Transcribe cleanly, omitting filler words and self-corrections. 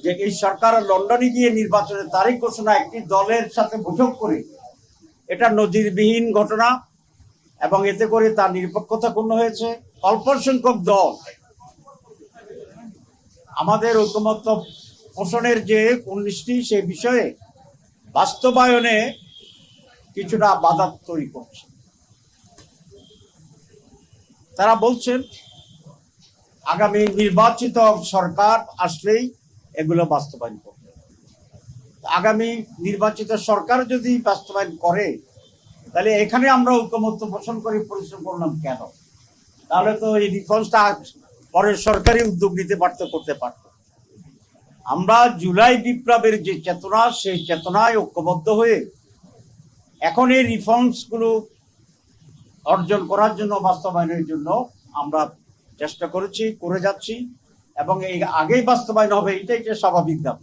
যে এই সরকার লন্ডনে গিয়ে নির্বাচনের তারিখ ঘোষণা একটি দলের সাথে বৈঠক করে, এটা নজিরবিহীন ঘটনা এবং এতে করে তার নিরপেক্ষতা ক্ষুণ্ণ হয়েছে। অল্প সংখ্যক দল আমাদের ঐকমত্য পোষণের যে 19টি সেই বিষয়ে বাস্তবায়নে কিছুটা বাধা তৈরি করছে। তারা বলছেন আগামী নির্বাচিত সরকার আসলেই এগুলো বাস্তবায়ন করবে। আগামী নির্বাচিত সরকার যদি বাস্তবায়ন করে, তাহলে এখানে আমরা ঐকমত্য পোষণ করে পরিশ্রম করলাম কেন? তাহলে তো এই রিফর্মসটা পরের সরকারি উদ্যোগ নিতে করতে পারত। আমরা জুলাই বিপ্লবের যে চেতনা, সেই চেতনায় ঐক্যবদ্ধ হয়ে এখন এই রিফর্মস গুলো অর্জন করার জন্য, বাস্তবায়নের জন্য আমরা চেষ্টা করেছি, করে যাচ্ছি এবং এই আগেই বাস্তবায়ন হবে, এটাই যে স্বাভাবিক দাবি।